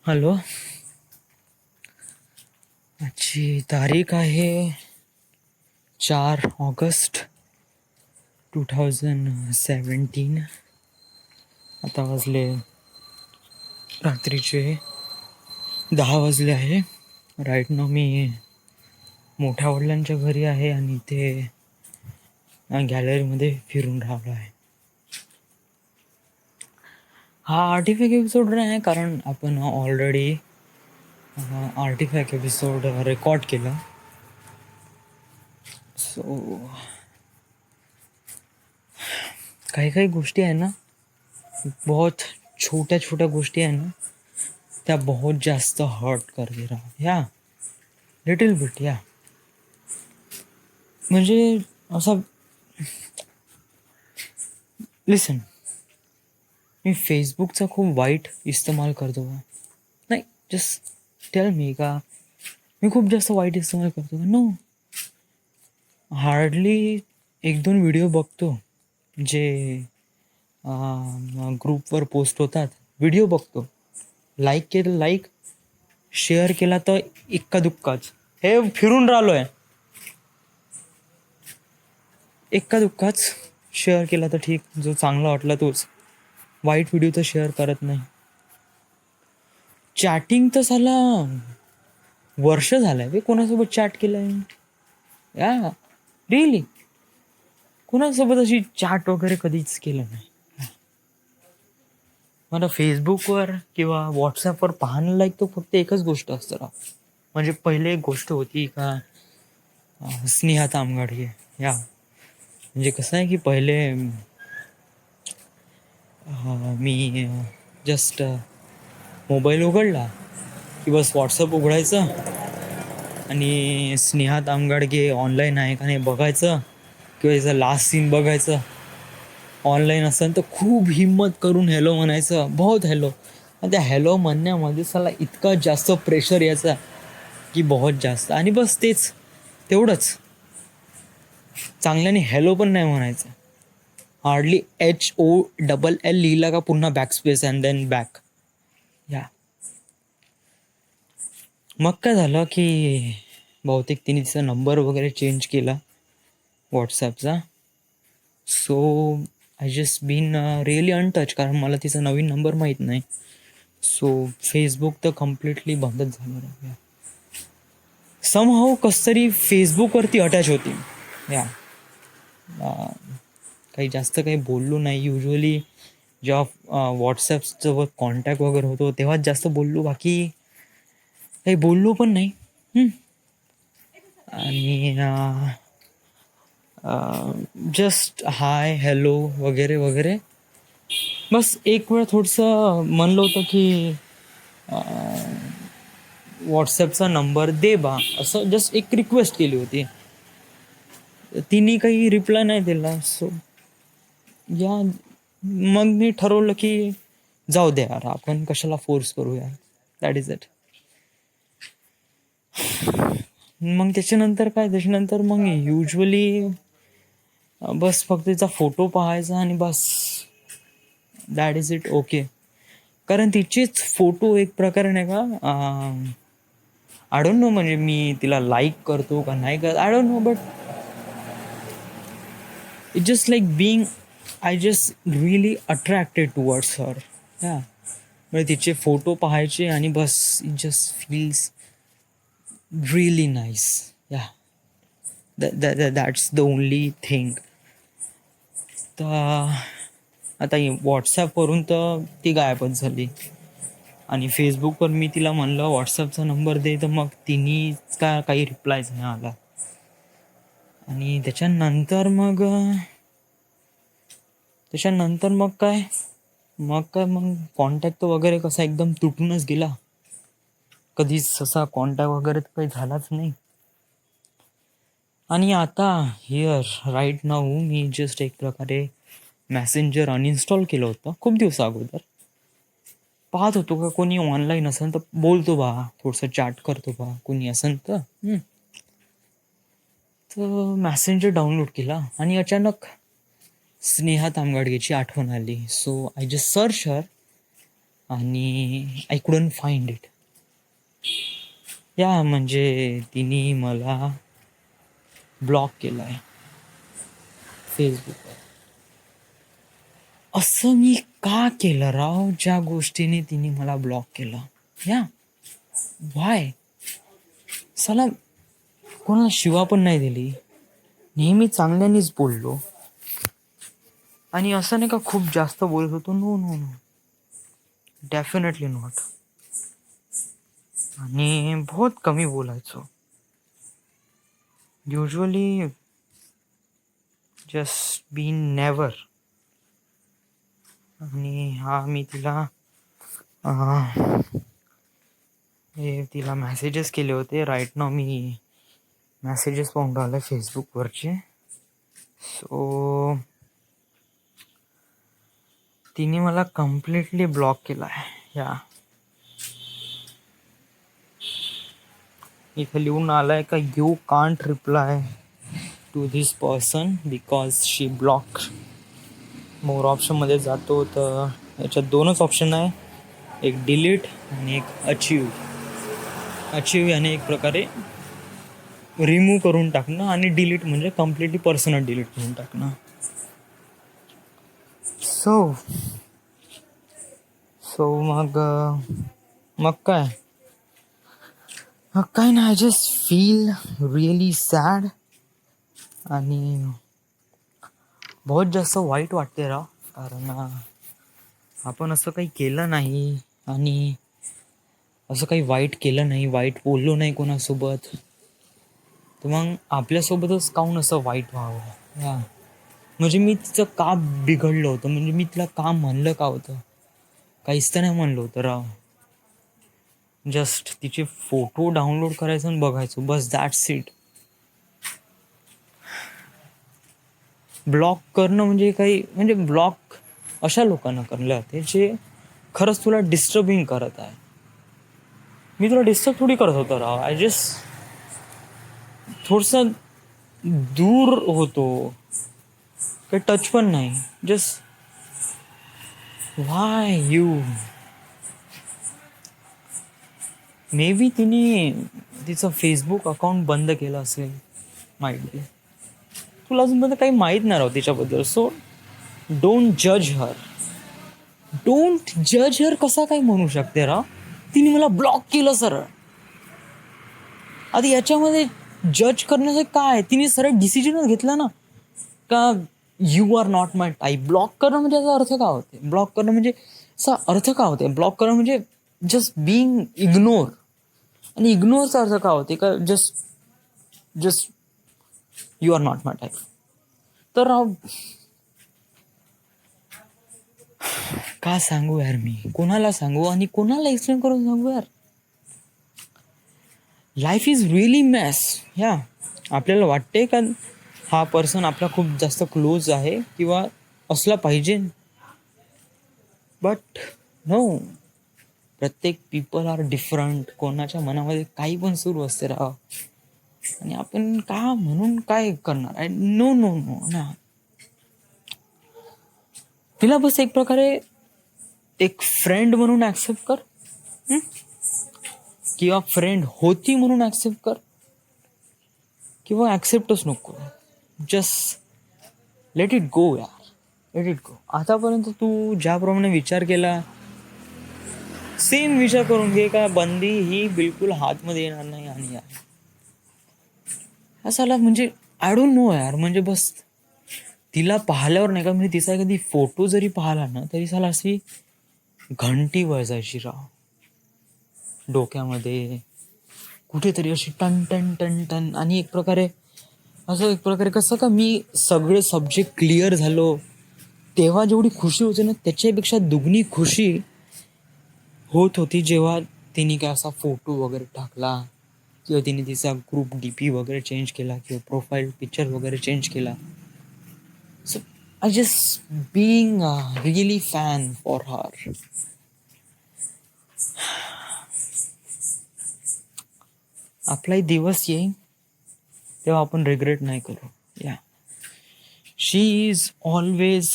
Hello. आजची तारीख आहे 4 ऑगस्ट 2017. आता वाजले रात्रीचे 10 वाजले आहे. राईट नाव मी मोठ्या वडिलांच्या घरी आहे आणि ते गॅलरीमध्ये फिरून राहिलो आहे. हा आर्टिफॅक्ट एपिसोड नाही आहे, कारण आपण ऑलरेडी आर्टिफॅक्ट एपिसोड रेकॉर्ड केला. सो काही काही गोष्टी आहे ना, बहुत छोट्या छोट्या गोष्टी आहे ना, त्या बहुत जास्त हर्ट करते राहा या लिटिल बिट या. म्हणजे असं लिसन, मी फेसबुकचा खूप वाईट इस्तेमाल करतो का? नाही, जस्ट टेल मी का मी खूप जास्त वाईट इस्तेमाल करतो का? नो. हार्डली 1-2 व्हिडिओ बघतो जे ग्रुपवर पोस्ट होतात. व्हिडिओ बघतो, लाईक केलं लाईक, शेअर केला तर इक्का दुक्काच. हे फिरून राहिलोय, इक्का दुक्काच. शेअर केला तर ठीक, जो चांगला वाटला तोच. वाईट व्हिडिओ तर शेअर करत नाही. चॅटिंग तर साला वर्ष झालंय बे कोणासोबत चॅट केलंय या. रिअली कोणासोबत अशी चॅट वगैरे कधीच केलं नाही. मला फेसबुकवर किंवा व्हॉट्सॲपवर पाहणं लाईक तो फक्त एकच गोष्ट असतं राव. म्हणजे पहिले एक गोष्ट होती का, स्नेहा तामगाडगे या. म्हणजे कसं आहे की पहिले मी जस्ट मोबाईल उघडला की बस व्हॉट्सअप उघडायचं आणि स्नेहा तामगाडगे ऑनलाईन आहे का नाही बघायचं, किंवा याचं लास्ट सीन बघायचं. ऑनलाईन असेल तर खूप हिंमत करून हॅलो म्हणायचं, बहुत हॅलो. आणि त्या हॅलो म्हणण्यामध्ये साला इतका जास्त प्रेशर यायचा की बहुत जास्त. आणि बस तेच, तेवढंच. चांगल्याने हॅलो पण नाही म्हणायचं. हार्डली HOLL लिहिला का पुन्हा बॅकस्पेस अँड देन बॅक या. मग काय झालं की बहुतेक तिने तिचा नंबर वगैरे चेंज केला व्हॉट्सॲपचा. So I just been really untouch, कारण मला तिचा नवीन नंबर माहीत नाही. सो फेसबुक तर कम्प्लिटली बंदच झालं. समहाऊ कसं तरी फेसबुकवरती अटॅच होती या. काही जास्त काही बोललो नाही. युजली जेव्हा व्हॉट्सॲपसोबत कॉन्टॅक्ट वगैरे होतो तेव्हाच जास्त बोललो, बाकी काही बोललो पण नाही. आणि जस्ट हाय हॅलो वगैरे वगैरे. बस एक वेळ थोडंसं म्हणलं होतं की व्हॉट्सॲपचा नंबर दे बा, असं जस्ट एक रिक्वेस्ट केली होती. तिने काही रिप्लाय नाही दिला. सो या मग मी ठरवलं की जाऊ द्या यार, आपण कशाला फोर्स करूया. That is it. मग त्याच्यानंतर मग युजली बस फक्त तिचा फोटो पाहायचा आणि बस दॅट इज इट. ओके. कारण तिचेच फोटो एक प्रकारे नाही का, आय डोंट नो, म्हणजे मी तिला लाईक करतो का नाही करत, I don't know, but it just like being, I just really attracted towards her yeah. म्हणजे तिचे फोटो पाहायचे आणि बस it just feels really nice yeah. That's the only thing. तर आता व्हॉट्सॲपवरून तर ती गायबच झाली. आणि फेसबुकवर मी तिला म्हणलं व्हॉट्सॲपचा नंबर दे, तर मग तिने काही रिप्लायच नाही आला. आणि त्याच्यानंतर मग काय कॉन्टॅक्ट वगैरे कसा एकदम तुटूनच गेला. कधीच असा कॉन्टॅक्ट वगैरे काही झालाच नाही. आणि आता हिअर राईट नाऊ मी जस्ट एक प्रकारे मॅसेंजर अनइन्स्टॉल केलं होतं खूप दिवस अगोदर. पाहत होतो का कोणी ऑनलाईन असेल तर बोलतो बा, थोडंसं चॅट करतो बा कोणी असेल तर. मॅसेंजर डाउनलोड केला आणि अचानक स्नेहा तामगाडगेची आठवण आली. So I just search her आणि आय कुडंट फाइंड इट. या म्हणजे तिने मला ब्लॉक केलं आहे फेसबुकवर. असं मी का केलं राव, ज्या गोष्टीने तिने मला ब्लॉक केलं? या व्हाय? साला कोणाला शिवा पण नाही दिली, नेहमी चांगल्यानेच बोललो. आणि असं नाही का खूप जास्त बोलत होतो, no no no, definitely not. आणि बहुत कमी बोलायचो, युजली जस्ट बी नेवर. आणि हा मी तिला तिला मेसेजेस केले होते. राईट नाव मी मेसेजेस पाहून राहिले फेसबुकवरचे. सो तिने मला कम्प्लिटली ब्लॉक केला आहे. या इथं लिहून आलाय का, you can't reply to this person because she block. More ऑप्शनमध्ये जातो तर याच्यात 2च ऑप्शन आहे, एक डिलीट आणि एक अचीव. अचीव याने एक प्रकारे रिमूव्ह करून टाकणं, आणि डिलीट म्हणजे कम्प्लिटली पर्सनल डिलीट करून टाकणं. सो मग काय नाही, I just feel really sad. आणि बहुत जास्त वाईट वाटते राव, कारण आपण असं काही केलं नाही, आणि असं काही वाईट केलं नाही, वाईट बोललो नाही कोणासोबत, तर मग आपल्यासोबतच काहून असं वाईट व्हावं? या म्हणजे मी तिचं का बिघडलं होतं, म्हणजे मी तिला का म्हणलं का होतं? काहीच तर नाही म्हणलं होतं राव. जस्ट तिचे फोटो डाउनलोड करायचं आणि बघायचो, बस, दॅट्स इट. ब्लॉक करणं म्हणजे काही, म्हणजे ब्लॉक अशा लोकांना करणं जाते जे खरंच तुला डिस्टर्बिंग करत आहे. मी तुला डिस्टर्ब थोडी करत होतो राव, आय जस्ट थोडंसं दूर होतो, काही टच पण नाही. Just why you? May be तिने तिचं फेसबुक अकाउंट बंद केलं असेल, माहीत बी. तुला अजूनपर्यंत काही माहीत नाही राव तिच्याबद्दल. सो डोंट जज हर. डोंट जज हर कसा काय म्हणू शकते राव? तिने मला ब्लॉक केलं सरळ. आधी याच्यामध्ये जज करण्याचं काय? तिने सरळ डिसिजनच घेतला ना, का you are not my type. Block करणं म्हणजे याचा अर्थ का होते? ब्लॉक करणं म्हणजे असा अर्थ का होते? ब्लॉक करणं म्हणजे जस्ट बिईंग इग्नोर. आणि इग्नोरचा अर्थ का होते? का just you are not my type. तर का सांगू यार मी? कोणाला सांगू आणि कोणाला एक्सप्लेन करून सांगू यार? Life is really mess. या आपल्याला वाटते का हा पर्सन आपला खूप जास्त क्लोज आहे किंवा असला पाहिजे, बट नो. प्रत्येक पीपल आर डिफरंट. कोणाच्या मनामध्ये काही पण सुरू असते राव, आणि आपण का म्हणून काय करणार? आय नो नो नो ना. तिला बस एक प्रकारे एक फ्रेंड म्हणून ऍक्सेप्ट कर, किंवा फ्रेंड होती म्हणून ऍक्सेप्ट कर, किंवा ऍक्सेप्टच नको. जस्ट लेट इट गो यार, लेट इट गो. आतापर्यंत तू ज्याप्रमाणे विचार केला, सेम विचार करून घे का बंदी ही बिलकुल हातमध्ये येणार नाही. आणि यार असाला म्हणजे आय डोंट नो यार, म्हणजे बस तिला पाहिल्यावर नाही का, म्हणजे तिचा एखादी फोटो जरी पाहिला ना, तरी साला अशी घंटी वाजायची राव डोक्यामध्ये, कुठेतरी अशी टन टन टन टन. आणि एक प्रकारे कसं का मी सगळे सब्जेक्ट क्लिअर झालो, तेव्हा जेवढी खुशी होती ना, त्याच्यापेक्षा दुगणी खुशी होत होती जेव्हा तिने काय असा फोटो वगैरे टाकला, किंवा तिने तिचा ग्रुप DP वगैरे चेंज केला, किंवा प्रोफाईल पिक्चर वगैरे चेंज केला. So I just being really fan for her. आपलाही दिवस येईल तेव्हा आपण रिग्रेट नाही करू. या शी इज ऑलवेज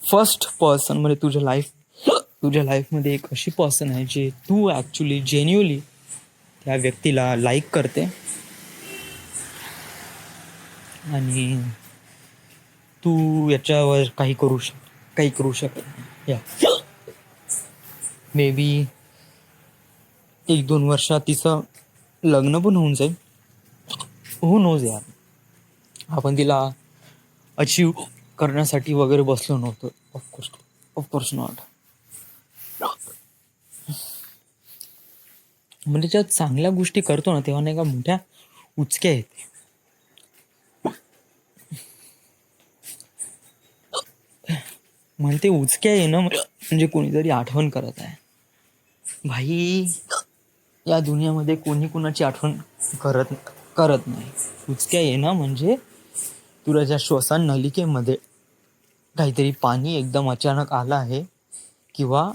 फर्स्ट पर्सन, म्हणजे तुझ्या लाईफ तुझ्या लाईफमध्ये एक अशी पर्सन आहे जे तू ॲक्च्युली जेन्युअली त्या व्यक्तीला लाईक करते आणि तू याच्यावर काही करू शकत नाही. या मे बी 1-2 वर्षात तिचं लग्न पण होऊन जाईल. हो नोज यार, आपण तिला अचीव करण्यासाठी वगैरे बसलो नव्हतो. Of course not. म्हणजे जेव्हा चांगल्या गोष्टी करतो ना तेव्हा नाही का मोठ्या उचक्या येते. म्हणते उचक्या येणं म्हणजे कोणीतरी आठवण करत आहे. भाई, या दुनियामध्ये कोणी कुणाची आठवण करत नाही. उचक्या येणं म्हणजे तुला ज्या श्वसन नलिकेमध्ये काहीतरी पाणी एकदम अचानक आलं आहे किंवा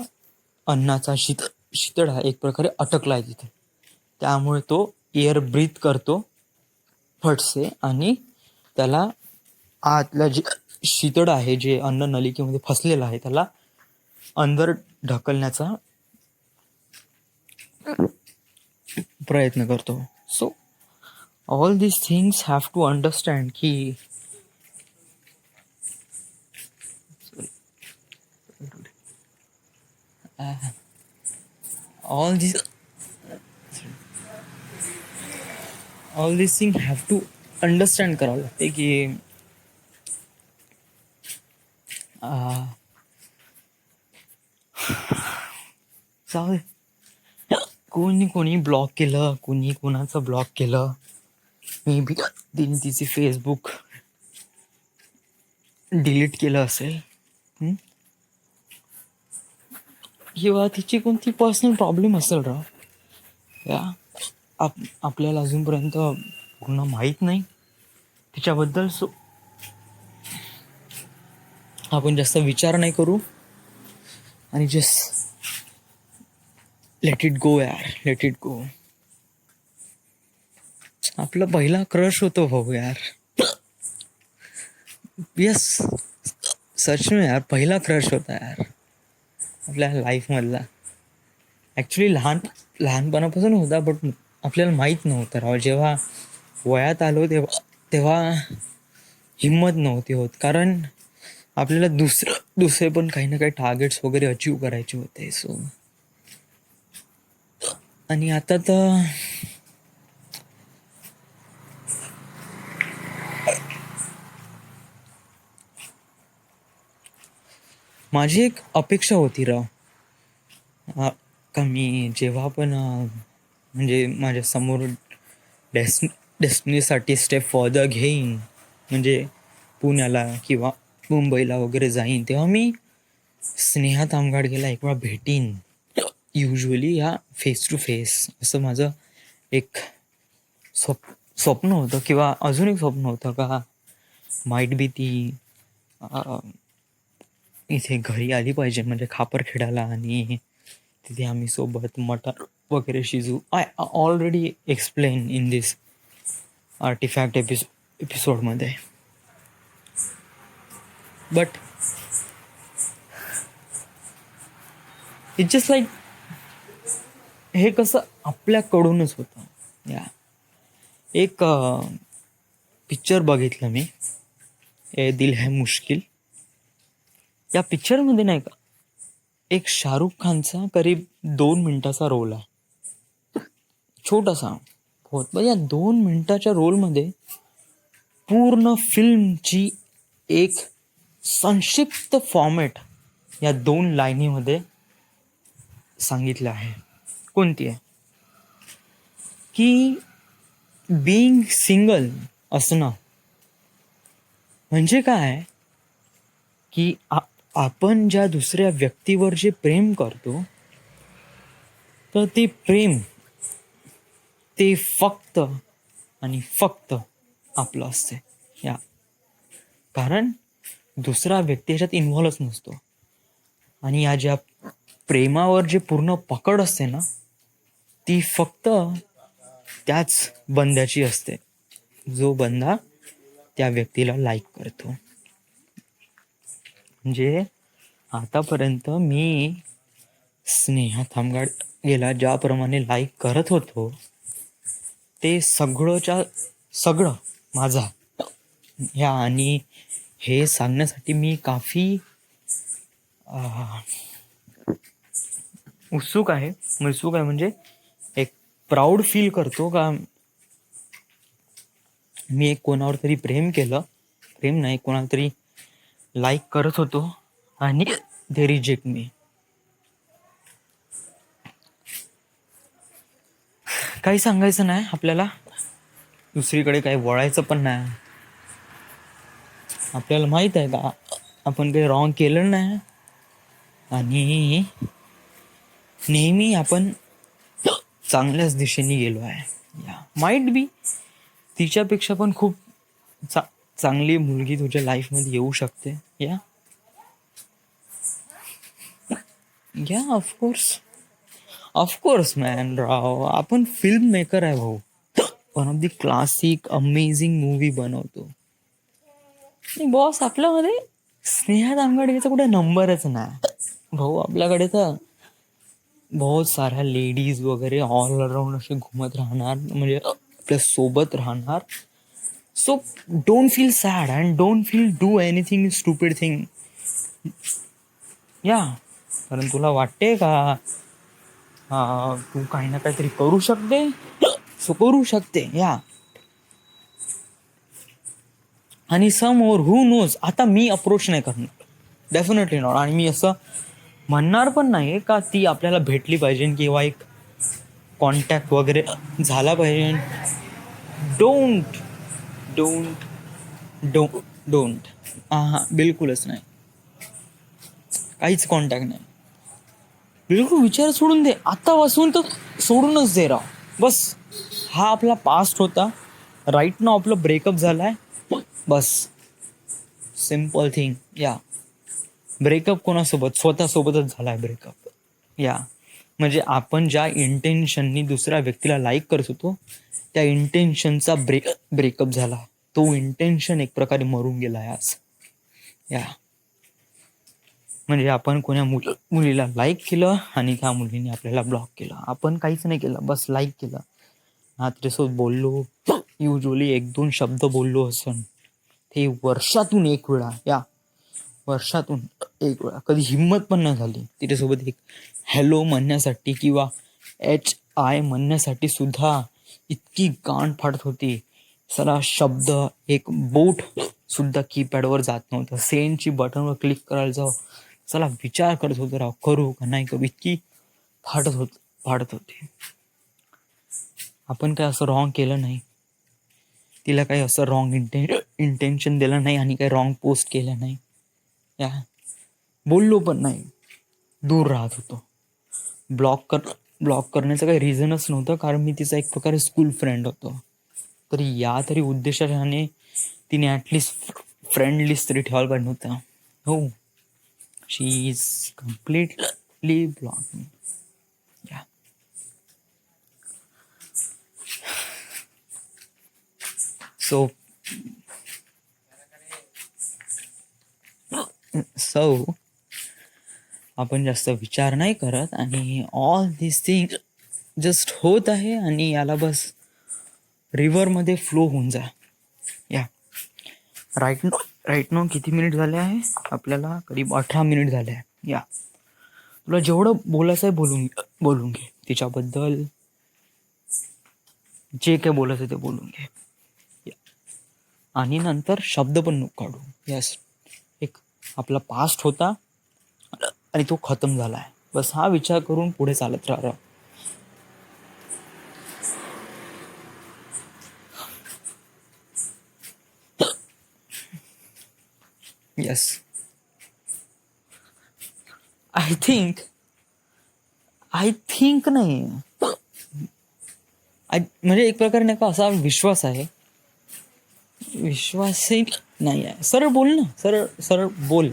अन्नाचा शितळा एक प्रकारे अटकला आहे तिथे, त्यामुळे तो एअर ब्रीथ करतो फटसे आणि त्याला आतलं जे शितळ आहे, जे अन्न नलिकेमध्ये फसलेलं आहे, त्याला अंदर ढकलण्याचा प्रयत्न करतो. So all these things have to understand की all these things have to understand करावं लागते की जाऊ दे, कोणी ब्लॉक केलं, कोणी कोणाचं ब्लॉक केलं. मे बी तिने तिचे फेसबुक डिलीट केलं असेल किंवा तिची कोणती पर्सनल प्रॉब्लेम असेल राव. या आपल्याला अजूनपर्यंत पूर्ण माहीत नाही तिच्याबद्दल. सो आपण जास्त विचार नाही करू आणि जस्ट लेट इट गो यार, लेट इट गो. आपला पहिला क्रश होतो भाऊ यार. यस, सच में यार, पहिला क्रश होता यार आपल्या लाईफमधला. ॲक्च्युली लहानपणापासून होता, बट आपल्याला माहीत नव्हतं राव. जेव्हा वयात आलो तेव्हा हिंमत नव्हती होत, कारण आपल्याला दुसरे पण काही ना काही टार्गेट्स वगैरे अचीव करायचे होते. सो आणि आता तर माझी एक अपेक्षा होती राव, का मी जेव्हा पण म्हणजे माझ्या समोर डेस्टिनीसाठी स्टेप फॉर्दर घेईन, म्हणजे पुण्याला किंवा मुंबईला वगैरे जाईन, तेव्हा मी स्नेहा तामगाडगेला एक वेळा भेटीन, युजली या फेस टू फेस. असं माझं एक स्वप्न होतं, किंवा अजून एक स्वप्न होतं का माईट बी ती इथे घरी आली पाहिजे, म्हणजे खापरखेडाला, आणि तिथे आम्ही सोबत मटण वगैरे शिजू. I already explain in this artifact एपिसोडमध्ये. बट इट्स जस्ट लाईक, हे कसं आपल्याकडूनच होतं. या एक पिक्चर बघितलं मी, ए दिल है मुश्किल. या पिक्चरमध्ये नाही का, एक शाहरुख खानचा करीब 2 मिनिटाचा रोल आहे, छोटासा होत. पण या 2 मिनिटाच्या रोलमध्ये पूर्ण फिल्मची एक संक्षिप्त फॉर्मॅट या 2 लाईनीमध्ये सांगितलं आहे. कोणती आहे की बीइंग सिंगल असणं म्हणजे काय, की आपण ज्या दुसऱ्या व्यक्तीवर जे प्रेम करतो, तर ते प्रेम ते फक्त आणि फक्त आपलं असते. या कारण दुसरा व्यक्ती ह्याच्यात इन्व्हॉल्वच नसतो. आणि या ज्या प्रेमावर जे पूर्ण पकड असते ना, ती फक्त त्याच बंद्याची असते जो बंदा त्या व्यक्तीला लाईक करतो. म्हणजे आतापर्यंत मी स्नेहा थांबगाड गेला ज्याप्रमाणे लाईक करत होतो ते सगळं माझा ह्या, आणि हे सांगण्यासाठी मी काफी उत्सुक आहे. म्हणजे एक प्राऊड फील करतो का मी एक कोणावर तरी प्रेम नाही, कोणाला तरी लाईक करत होतो आणि दे रिजेक्ट मी. काही सांगायचं नाही आपल्याला, दुसरीकडे काही वळायचं पण नाही. आपल्याला माहित आहे का आपण काही रॉंग केलं नाही, आणि नेहमी आपण चांगल्याच दिशेने गेलो आहे. माइट बी तिच्यापेक्षा पण खूप चांगली मुलगी तुझ्या लाईफमध्ये येऊ शकते. या ऑफकोर्स मॅन राव, आपण फिल्म मेकर आहे भाऊ. One of the classic amazing movie बनवतो. बॉस, आपल्यामध्ये स्नेहा दामगाडगेचा कुठे नंबरच नाही भाऊ. आपल्याकडे तर बहुत साऱ्या लेडीज वगैरे ऑल अराउंड असे घुमत राहणार, म्हणजे आपल्या सोबत राहणार. So don't feel sad and don't feel do anything stupid thing. कारण तुला वाटते का तू काही ना काहीतरी करू शकते, सो करू शकते. आणि समोर हू नोज, आता मी अप्रोच नाही करणार, डेफिनेटली नॉट. आणि मी असं म्हणणार पण नाही का ती आपल्याला भेटली पाहिजे किंवा एक कॉन्टॅक्ट वगैरे झाला पाहिजे. डोंट डोंट डोंट डोंट बिलकुलच नाही. काहीच कॉन्टॅक्ट नाही, बिलकुल. विचार सोडून दे, आता वाचून तर सोडूनच दे राव. बस हा आपला पास्ट होता, राईट नाव आपलं ब्रेकअप झालाय, बस. Simple thing. ब्रेकअप कोणासोबत? स्वतःसोबतच झालाय ब्रेकअप. म्हणजे आपण ज्या इंटेन्शननी दुसऱ्या व्यक्तीला लाईक करत होतो त्या इंटेन्शनचा ब्रेकअप झाला. तो इंटेन्शन एक प्रकारे मरून गेला आज. म्हणजे आपण कोण्या मुलीला लाईक केलं आणि त्या मुलीने आपल्याला ब्लॉक केलं. आपण काहीच नाही केलं, बस लाईक केलं. तिच्यासोबत बोललो, युजली 1-2 शब्द बोललो असन, ते वर्षातून एक वेळा. कधी हिंमत पण नाही झाली तिच्यासोबत एक हॅलो म्हणण्यासाठी किंवा HI म्हणण्यासाठी सुद्धा. इतकी गांड फाडत होती. सारा शब्द, एक बोट सुद्धा कीपॅडवर जात नव्हतं. सेंडची बटनवर क्लिक करायला जाऊ, चला विचार करत होतो राव, करू का नाही करू. इतकी फाडत होते. आपण काय असं रॉंग केलं नाही, तिला काही असं रॉंग इंटेन्शन दिलं नाही, आणि काही रॉंग पोस्ट केलं नाही. बोललो पण नाही, दूर राहत होतो. ब्लॉक करण्याचं काही रिझनच नव्हतं, कारण मी तिचा एक प्रकारे स्कूल फ्रेंड होतो. तरी उद्देशाने तिने ॲटलिस्ट फ्रेंड लिस्ट तरी ठेवायला पाहिजे नव्हतं. हो, she is completely block me. So आपण जास्त विचार नाही करत, आणि ऑल दिस थिंग जस्ट होत आहे, आणि याला बस रिव्हरमध्ये फ्लो होऊन जा. राईट नो किती मिनिट झाले आहे आपल्याला? करीब 18 मिनिट झाले आहे. तुला जेवढं बोलायचं आहे बोलून घे. तिच्याबद्दल जे काय बोलायचं ते बोलून घे, आणि नंतर शब्द पण नको काढू. एक आपला पास्ट होता आणि तो खतम झालाय, बस हा विचार करून पुढे चालत राहा. आय थिंक नाही, म्हणजे एक प्रकारे नाही का असा विश्वास आहे, विश्वासही नाही आहे. सरळ बोल ना, सरळ बोल.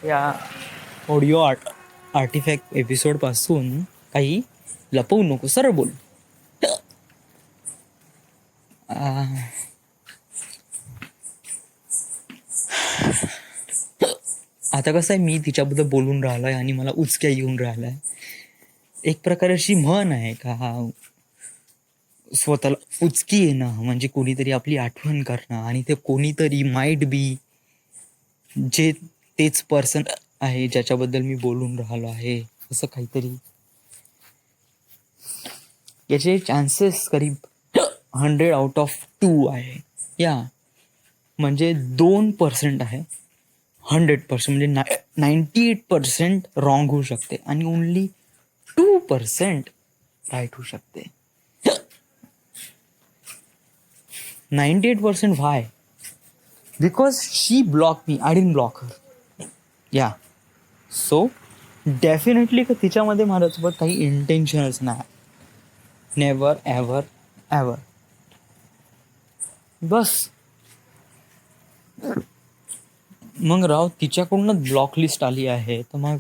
या ऑडिओ आर्टिफॅक्ट एपिसोड पासून काही लपवू नको, सरळ बोल. आता आता कसं आहे, मी तिच्याबद्दल बोलून राहिलोय आणि मला उचक्या येऊन राहिलाय. एक प्रकारे अशी म्हण आहे का, स्वतःला उचकी येणं म्हणजे कोणीतरी आपली आठवण करणं, आणि ते कोणीतरी माइट बी जे तेच पर्सन आहे ज्याच्याबद्दल मी बोलून राहिलो आहे, असं काहीतरी. याचे चान्सेस करीब 100/2 आहे. या म्हणजे 2% आहे. 100% म्हणजे 98% रॉंग होऊ शकते आणि ओनली 2% राईट होऊ शकते. 98% why? Because she block me, I didn't block her. Yeah so definitely तिच्यामध्ये माझ्यासोबत काही इंटेन्शनच नाही. Never ever ever. बस. मग राव, तिच्याकडूनच ब्लॉक लिस्ट आली आहे, तर मग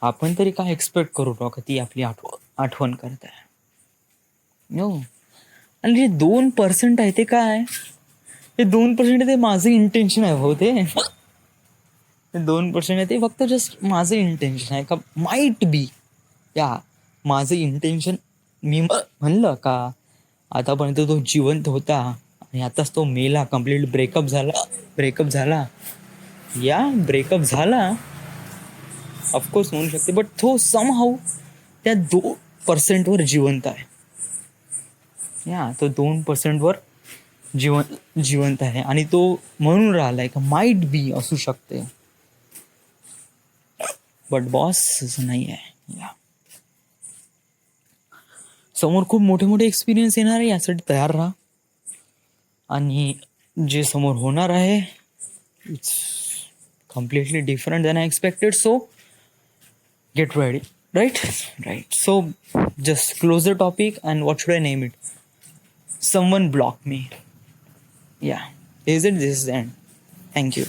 आपण तरी काय एक्सपेक्ट करू राव का ती आपली आठवण करत आहे. नो. आणि जे 2% आहे ते काय, ते 2% ते माझं इंटेन्शन आहे भाऊ. ते 2% आहे ते फक्त जस्ट माझं इंटेन्शन आहे का, माइट बी. या माझं इंटेन्शन, मी म्हणलं का आतापर्यंत तो जिवंत होता आणि आताच तो मेला, कम्प्लीट ब्रेकअप झाला. या ब्रेकअप झाला ऑफकोर्स म्हणू शकते, बट तो समहाऊ त्या 2% वर जिवंत आहे. या तो 2% वर जिवंत आहे आणि तो म्हणून राहिलाय का माइट बी असू शकते, बट बॉस असं नाही आहे. या समोर खूप मोठे मोठे एक्सपिरियन्स येणार आहे, यासाठी तयार राहा. आणि जे समोर होणार आहे it's completely different than I expected, so get ready. Right. So just close the topic, and what should I name it? Someone blocked me. Yeah, this is the end. Thank you.